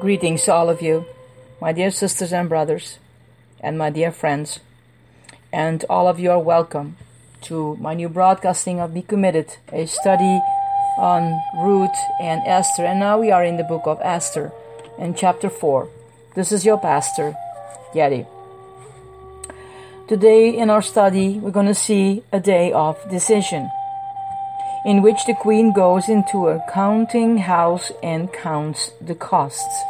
Greetings to all of you, my dear sisters and brothers, and my dear friends, and all of you are welcome to my new broadcasting of Be Committed, a study on Ruth and Esther. And now we are in the book of Esther, in chapter 4. This is your pastor, Yeti. Today in our study, we're going to see a day of decision, in which the queen goes into a counting house and counts the costs.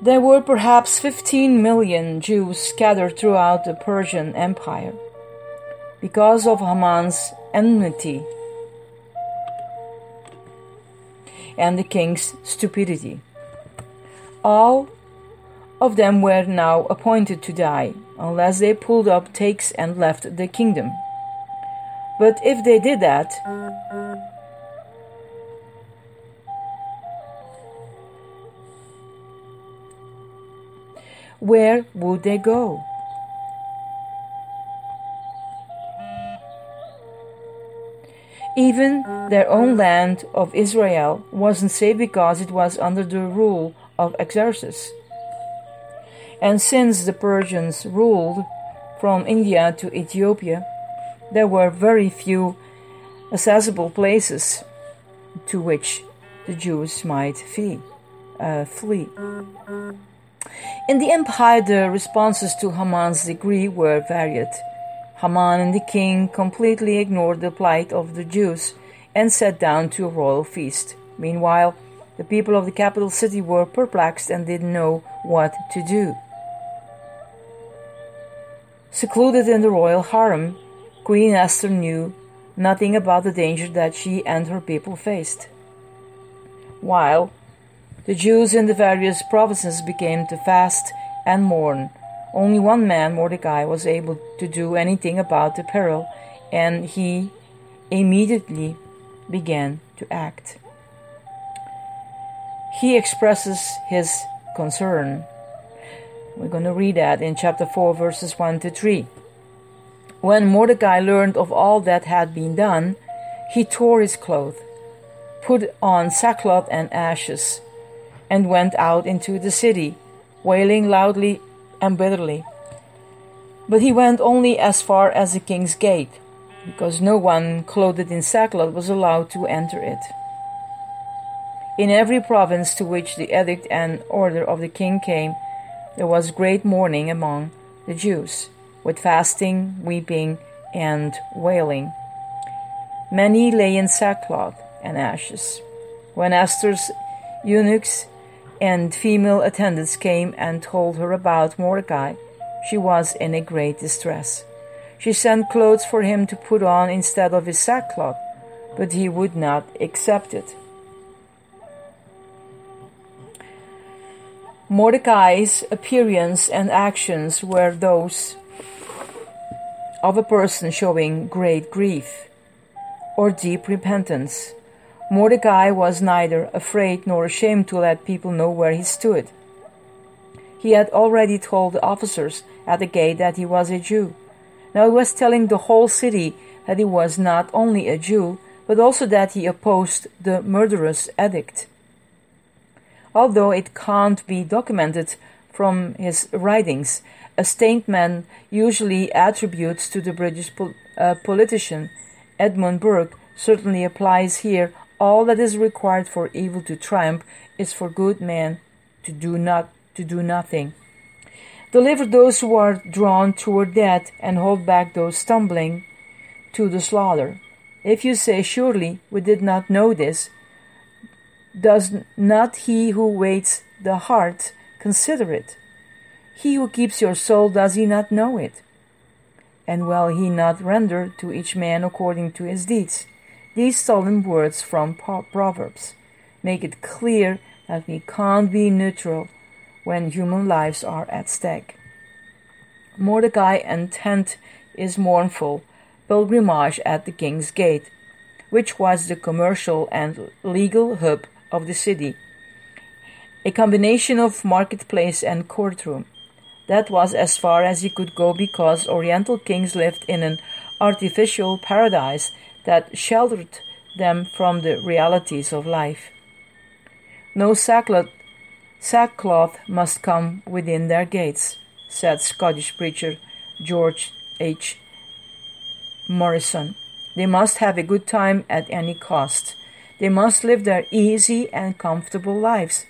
There were perhaps 15 million Jews scattered throughout the Persian Empire because of Haman's enmity and the king's stupidity. All of them were now appointed to die, unless they pulled up stakes and left the kingdom. But if they did that, where would they go? Even their own land of Israel wasn't safe because it was under the rule of Xerxes. And since the Persians ruled from India to Ethiopia, there were very few accessible places to which the Jews might flee. In the empire, the responses to Haman's decree were varied. Haman and the king completely ignored the plight of the Jews and sat down to a royal feast. Meanwhile, the people of the capital city were perplexed and didn't know what to do. Secluded in the royal harem, Queen Esther knew nothing about the danger that she and her people faced. While the Jews in the various provinces began to fast and mourn, only one man, Mordecai, was able to do anything about the peril, and he immediately began to act. He expresses his concern. We're going to read that in chapter 4, verses 1 to 3. When Mordecai learned of all that had been done, he tore his clothes, put on sackcloth and ashes, and went out into the city, wailing loudly and bitterly. But he went only as far as the king's gate, because no one clothed in sackcloth was allowed to enter it. In every province to which the edict and order of the king came, there was great mourning among the Jews, with fasting, weeping, and wailing. Many lay in sackcloth and ashes. When Esther's eunuchs and female attendants came and told her about Mordecai, she was in a great distress. She sent clothes for him to put on instead of his sackcloth, but he would not accept it. Mordecai's appearance and actions were those of a person showing great grief or deep repentance. Mordecai was neither afraid nor ashamed to let people know where he stood. He had already told the officers at the gate that he was a Jew. Now he was telling the whole city that he was not only a Jew, but also that he opposed the murderous edict. Although it can't be documented from his writings, a statement usually attributes to the British politician Edmund Burke certainly applies here. All that is required for evil to triumph is for good men to do nothing. Deliver those who are drawn toward death, and hold back those stumbling to the slaughter. If you say, surely we did not know this, does not he who weighs the heart consider it? He who keeps your soul, does he not know it? And will he not render to each man according to his deeds? These solemn words from Proverbs make it clear that we can't be neutral when human lives are at stake. Mordecai's intent is mournful pilgrimage at the king's gate, which was the commercial and legal hub of the city, a combination of marketplace and courtroom. That was as far as he could go because Oriental kings lived in an artificial paradise that sheltered them from the realities of life. No sackcloth must come within their gates, said Scottish preacher George H. Morrison. They must have a good time at any cost. They must live their easy and comfortable lives,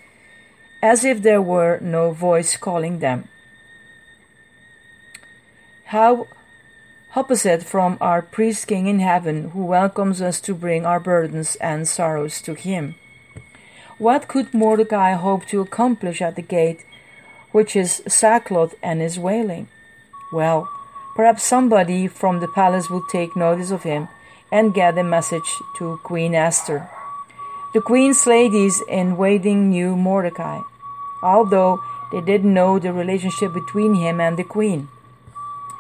as if there were no voice calling them. How opposite from our priest king in heaven, who welcomes us to bring our burdens and sorrows to him. What could Mordecai hope to accomplish at the gate, which is sackcloth and is wailing? Well, perhaps somebody from the palace would take notice of him and get a message to Queen Esther. The queen's ladies in waiting knew Mordecai, although they didn't know the relationship between him and the queen.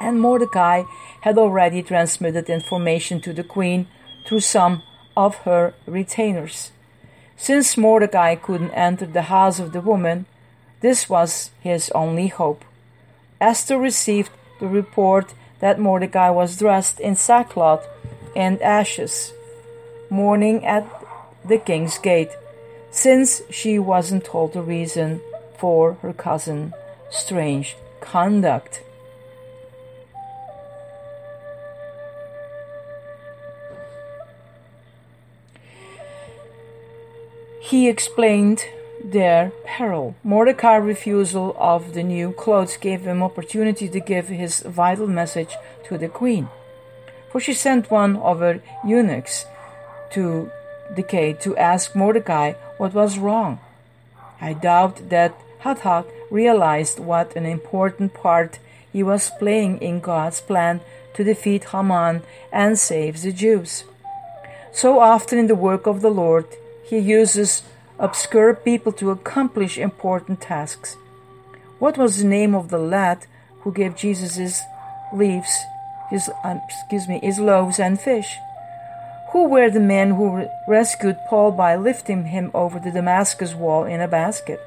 And Mordecai had already transmitted information to the queen through some of her retainers. Since Mordecai couldn't enter the house of the woman, this was his only hope. Esther received the report that Mordecai was dressed in sackcloth and ashes, mourning at the king's gate, since she wasn't told the reason for her cousin's strange conduct. He explained their peril. Mordecai's refusal of the new clothes gave him opportunity to give his vital message to the queen, for she sent one of her eunuchs to the gate to ask Mordecai what was wrong. I doubt that Hathach realized what an important part he was playing in God's plan to defeat Haman and save the Jews. So often in the work of the Lord, he uses obscure people to accomplish important tasks. What was the name of the lad who gave Jesus his loaves and fish? Who were the men who rescued Paul by lifting him over the Damascus wall in a basket?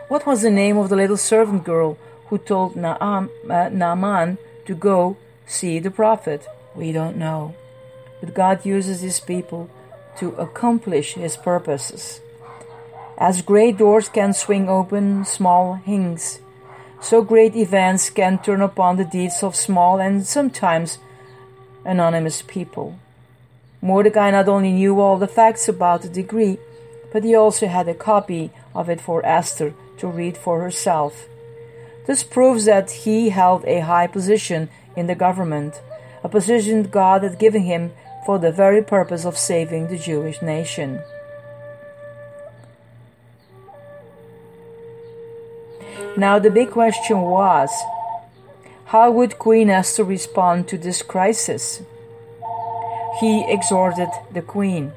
What was the name of the little servant girl who told Naaman to go see the prophet? We don't know. But God uses his people to accomplish his purposes. As great doors can swing open small hinges, so great events can turn upon the deeds of small and sometimes anonymous people. Mordecai not only knew all the facts about the decree, but he also had a copy of it for Esther to read for herself. This proves that he held a high position in the government, a position God had given him for the very purpose of saving the Jewish nation. Now the big question was, how would Queen Esther respond to this crisis? He exhorted the queen.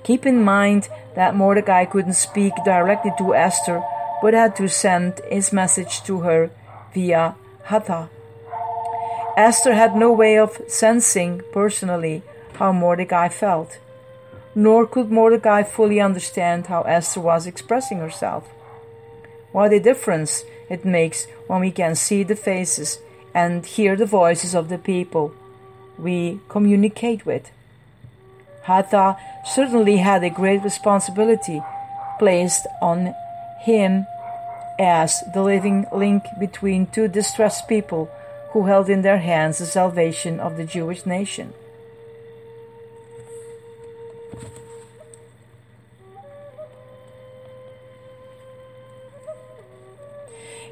Keep in mind that Mordecai couldn't speak directly to Esther, but had to send his message to her via Hathach. Esther had no way of sensing personally how Mordecai felt, nor could Mordecai fully understand how Esther was expressing herself. What a difference it makes when we can see the faces and hear the voices of the people we communicate with. Hathach certainly had a great responsibility placed on him as the living link between two distressed people who held in their hands the salvation of the Jewish nation.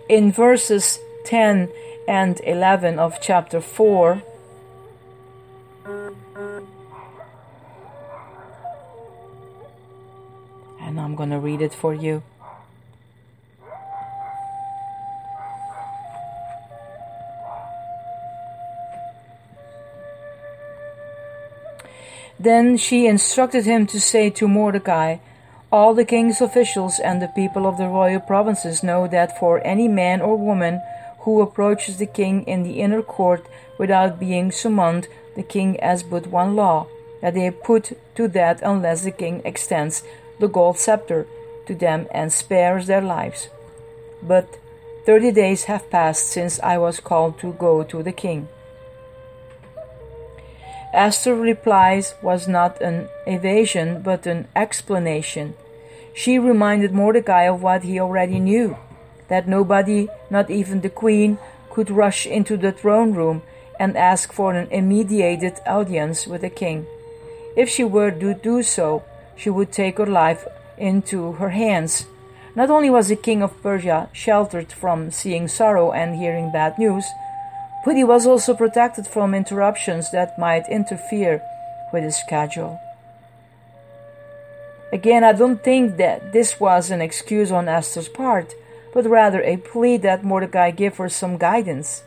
In verses 10 and 11 of chapter 4, and I'm going to read it for you. Then she instructed him to say to Mordecai, all the king's officials and the people of the royal provinces know that for any man or woman who approaches the king in the inner court without being summoned, the king has but one law, that they put to death unless the king extends the gold scepter to them and spares their lives. But 30 days have passed since I was called to go to the king. Esther's reply was not an evasion but an explanation. She reminded Mordecai of what he already knew, that nobody, not even the queen, could rush into the throne room and ask for an immediate audience with the king. If she were to do so, she would take her life into her hands. Not only was the king of Persia sheltered from seeing sorrow and hearing bad news, but he was also protected from interruptions that might interfere with his schedule. Again, I don't think that this was an excuse on Esther's part, but rather a plea that Mordecai give her some guidance.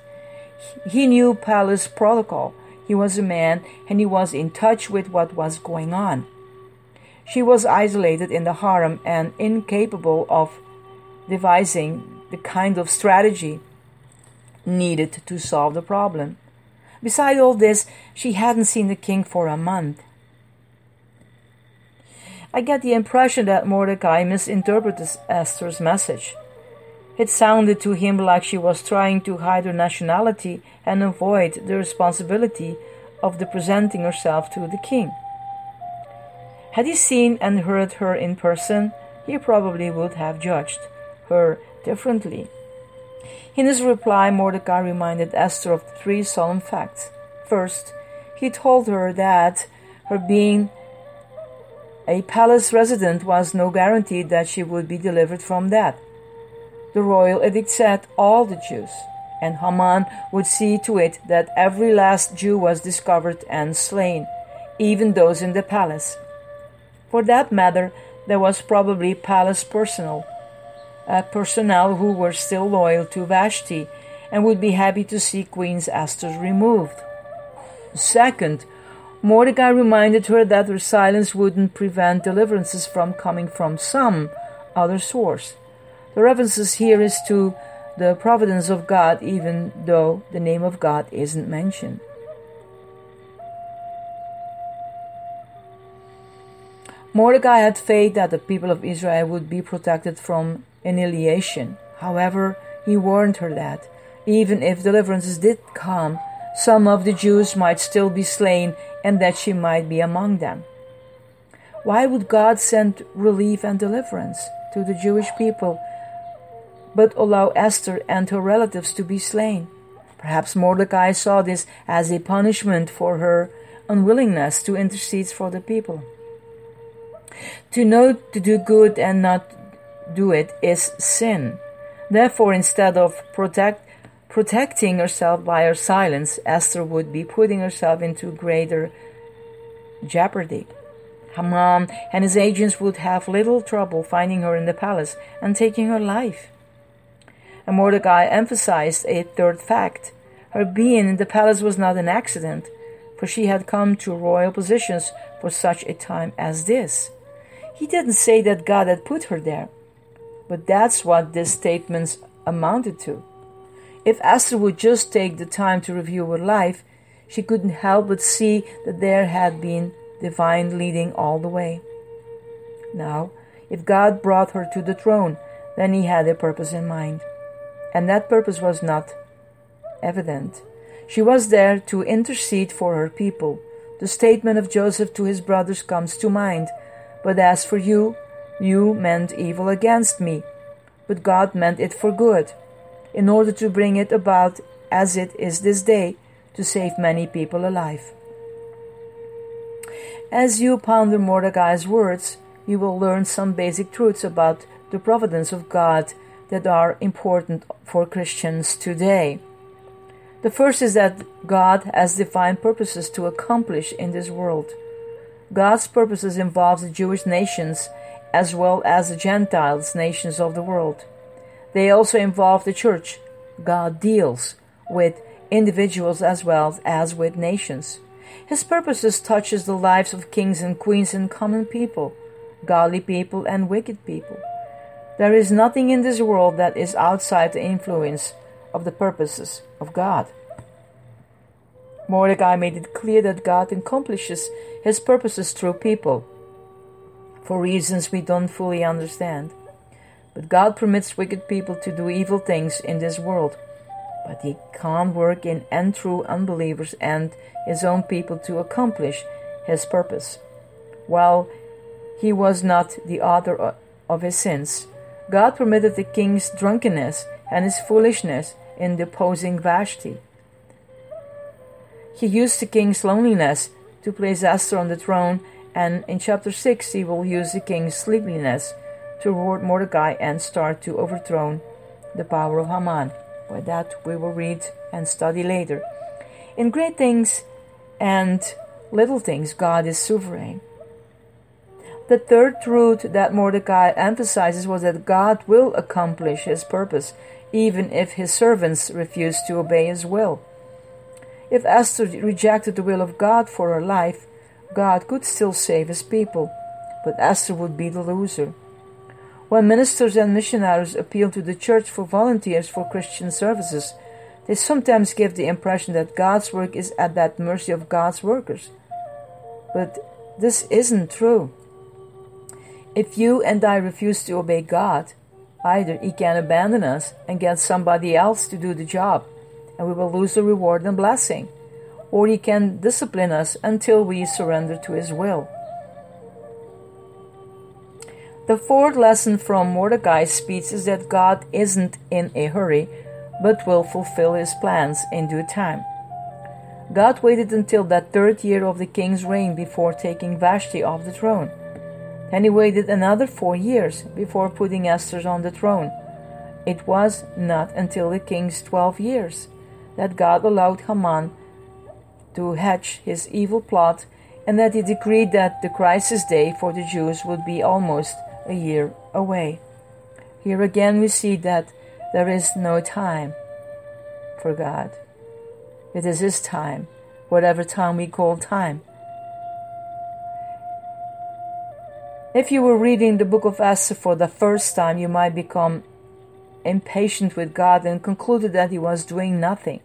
He knew palace protocol. He was a man, and he was in touch with what was going on. She was isolated in the harem and incapable of devising the kind of strategy needed to solve the problem. Beside all this, she hadn't seen the king for a month. I get the impression that Mordecai misinterpreted Esther's message. It sounded to him like she was trying to hide her nationality and avoid the responsibility of presenting herself to the king. Had he seen and heard her in person, he probably would have judged her differently. In his reply, Mordecai reminded Esther of 3 solemn facts. First, he told her that her being a palace resident was no guarantee that she would be delivered from death. The royal edict said all the Jews, and Haman would see to it that every last Jew was discovered and slain, even those in the palace. For that matter, there was probably palace personnel who were still loyal to Vashti and would be happy to see Queen Esther removed. Second, Mordecai reminded her that her silence wouldn't prevent deliverances from coming from some other source. The references here is to the providence of God, even though the name of God isn't mentioned. Mordecai had faith that the people of Israel would be protected from annihilation. However, he warned her that, even if deliverances did come, some of the Jews might still be slain and that she might be among them. Why would God send relief and deliverance to the Jewish people, but allow Esther and her relatives to be slain? Perhaps Mordecai saw this as a punishment for her unwillingness to intercede for the people. To know to do good and not do it is sin. Therefore, instead of protecting herself by her silence, Esther would be putting herself into greater jeopardy. Haman and his agents would have little trouble finding her in the palace and taking her life. And Mordecai emphasized a third fact. Her being in the palace was not an accident, for she had come to royal positions for such a time as this. He didn't say that God had put her there, but that's what this statement amounted to. If Esther would just take the time to review her life, she couldn't help but see that there had been divine leading all the way. Now, if God brought her to the throne, then he had a purpose in mind. And that purpose was not evident. She was there to intercede for her people. The statement of Joseph to his brothers comes to mind. But as for you, you meant evil against me, but God meant it for good, in order to bring it about as it is this day, to save many people alive. As you ponder Mordecai's words, you will learn some basic truths about the providence of God that are important for Christians today. The first is that God has divine purposes to accomplish in this world. God's purposes involve the Jewish nations as well as the Gentiles nations of the world. They also involve the church. God deals with individuals as well as with nations. His purposes touches the lives of kings and queens and common people, godly people and wicked people. There is nothing in this world that is outside the influence of the purposes of God. Mordecai made it clear that God accomplishes his purposes through people, for reasons we don't fully understand. But God permits wicked people to do evil things in this world, but he can't work in and through unbelievers and his own people to accomplish his purpose. While he was not the author of his sins. God permitted the king's drunkenness and his foolishness in deposing Vashti. He used the king's loneliness to place Esther on the throne, and in chapter 6 he will use the king's sleepiness to reward Mordecai and start to overthrow the power of Haman. But that we will read and study later. In great things and little things, God is sovereign. The third truth that Mordecai emphasizes was that God will accomplish his purpose, even if his servants refuse to obey his will. If Esther rejected the will of God for her life, God could still save his people, but Esther would be the loser. When ministers and missionaries appeal to the church for volunteers for Christian services, they sometimes give the impression that God's work is at the mercy of God's workers. But this isn't true. If you and I refuse to obey God, either he can abandon us and get somebody else to do the job, and we will lose the reward and blessing, or he can discipline us until we surrender to his will. The fourth lesson from Mordecai's speech is that God isn't in a hurry, but will fulfill his plans in due time. God waited until that third year of the king's reign before taking Vashti off the throne. Then he waited another 4 years before putting Esther on the throne. It was not until the king's 12 years that God allowed Haman to hatch his evil plot, and that he decreed that the crisis day for the Jews would be almost a year away. Here again we see that there is no time for God. It is his time, whatever time we call time. If you were reading the book of Esther for the first time, you might become impatient with God and concluded that he was doing nothing.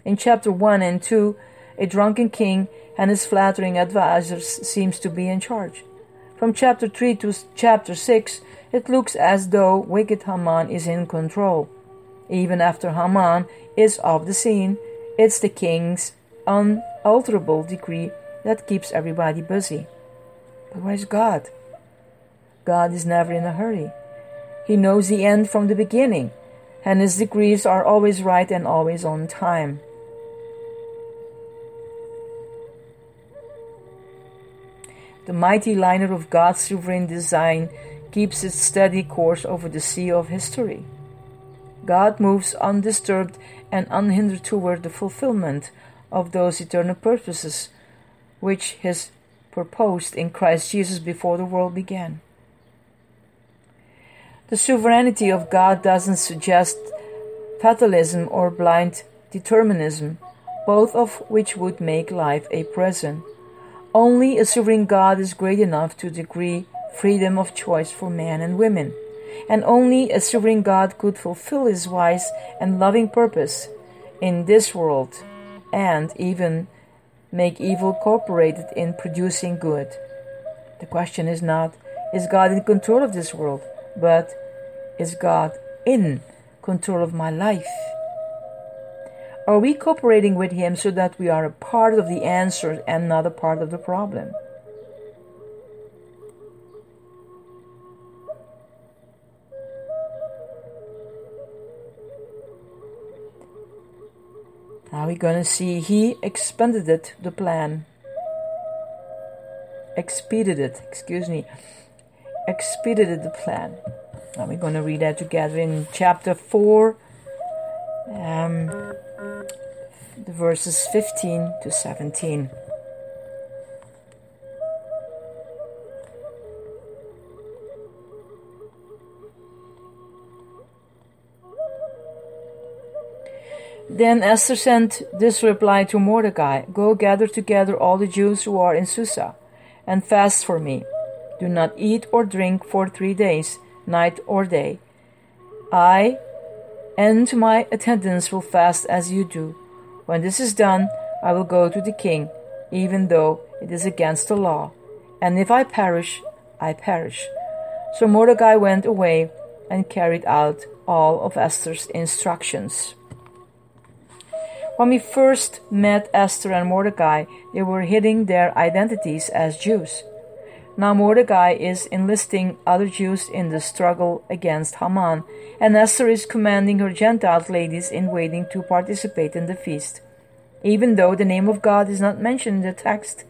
In chapter 1 and 2, a drunken king and his flattering advisors seems to be in charge. From chapter 3 to chapter 6, it looks as though wicked Haman is in control. Even after Haman is off the scene, it's the king's unalterable decree that keeps everybody busy. But where's God? God is never in a hurry. He knows the end from the beginning, and his decrees are always right and always on time. The mighty liner of God's sovereign design keeps its steady course over the sea of history. God moves undisturbed and unhindered toward the fulfillment of those eternal purposes which he proposed in Christ Jesus before the world began. The sovereignty of God doesn't suggest fatalism or blind determinism, both of which would make life a prison. Only a sovereign God is great enough to decree freedom of choice for men and women, and only a sovereign God could fulfill his wise and loving purpose in this world and even make evil cooperated in producing good. The question is not, is God in control of this world, but is God in control of my life? Are we cooperating with him so that we are a part of the answer and not a part of the problem? Now we're going to see he expedited the plan. Expedited the plan. Now we're going to read that together in chapter 4, the verses 15 to 17. Then Esther sent this reply to Mordecai: Go gather together all the Jews who are in Susa, and fast for me. Do not eat or drink for 3 days, night or day. I and my attendants will fast as you do. When this is done, I will go to the king, even though it is against the law. And if I perish, I perish. So Mordecai went away and carried out all of Esther's instructions. When we first met Esther and Mordecai, they were hiding their identities as Jews. Now Mordecai is enlisting other Jews in the struggle against Haman, and Esther is commanding her Gentile ladies in waiting to participate in the feast. Even though the name of God is not mentioned in the text,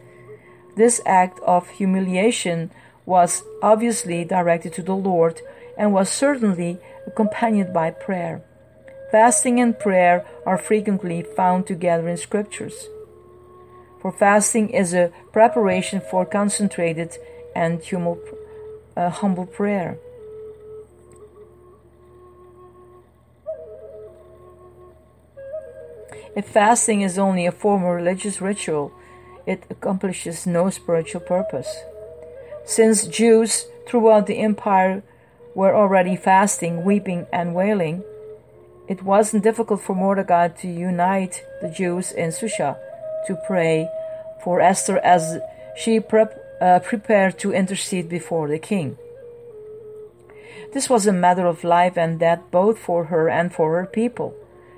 this act of humiliation was obviously directed to the Lord and was certainly accompanied by prayer. Fasting and prayer are frequently found together in scriptures. For fasting is a preparation for concentrated and humble prayer. If fasting is only a form of religious ritual, it accomplishes no spiritual purpose. Since Jews throughout the empire were already fasting, weeping, and wailing, it wasn't difficult for Mordecai to unite the Jews in Susha to pray for Esther as she prepared to intercede before the king. This was a matter of life and death both for her and for her people,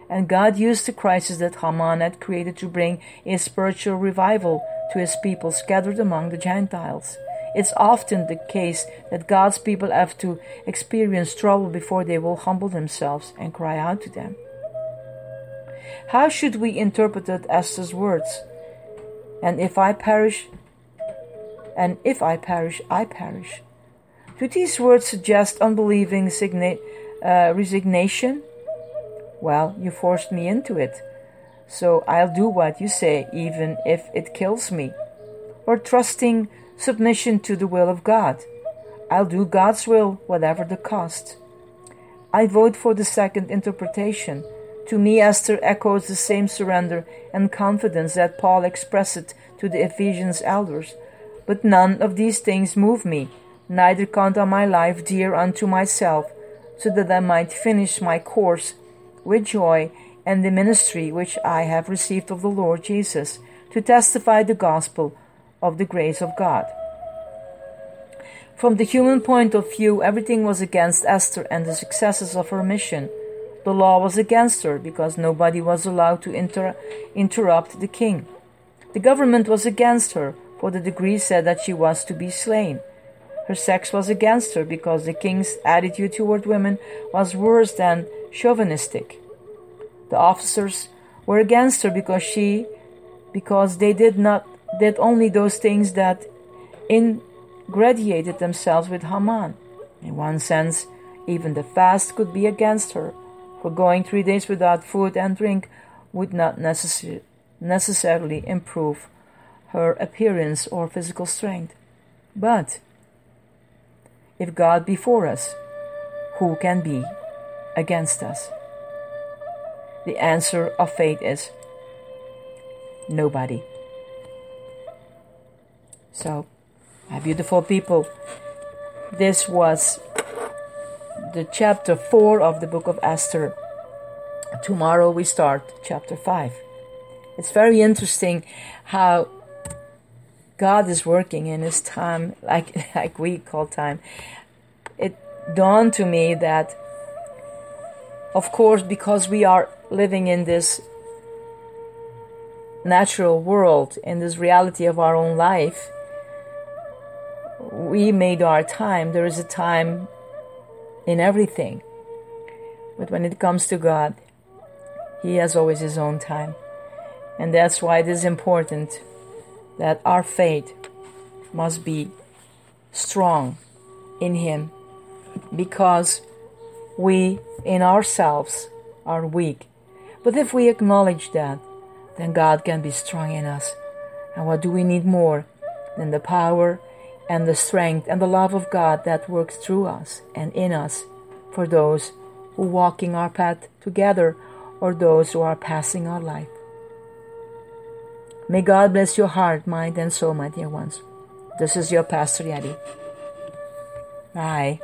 and God used the crisis that Haman had created to bring a spiritual revival to his people scattered among the Gentiles. It's often the case that God's people have to experience trouble before they will humble themselves and cry out to them. How should we interpret Esther's words? And if I perish, I perish. Do these words suggest unbelieving resignation? Well, you forced me into it, so I'll do what you say, even if it kills me. Or trusting submission to the will of God. I'll do God's will, whatever the cost. I vote for the second interpretation. To me, Esther echoes the same surrender and confidence that Paul expressed to the Ephesians elders. But none of these things move me, neither count I my life dear unto myself, so that I might finish my course with joy and the ministry which I have received of the Lord Jesus, to testify the gospel of the grace of God. From the human point of view, everything was against Esther and the successes of her mission. The law was against her because nobody was allowed to interrupt the king. The government was against her, for the decree said that she was to be slain. Her sex was against her because the king's attitude toward women was worse than chauvinistic. The officers were against her because they did only those things that ingratiated themselves with Haman. In one sense, even the fast could be against her, for going 3 days without food and drink would not necessarily improve her appearance or physical strength. But if God be for us, who can be against us? The answer of faith is nobody. So, my beautiful people, this was the chapter 4 of the book of Esther. Tomorrow we start chapter 5. It's very interesting how God is working in His time, like we call time. It dawned to me that, of course, because we are living in this natural world, in this reality of our own life, we made our time. There is a time in everything. But when it comes to God, He has always His own time. And that's why it is important that our faith must be strong in Him, because we in ourselves are weak. But if we acknowledge that, then God can be strong in us. And what do we need more than the power and the strength and the love of God that works through us and in us for those who walking our path together or those who are passing our life. May God bless your heart, mind, and soul, my dear ones. This is your Pastor Yeti. Bye.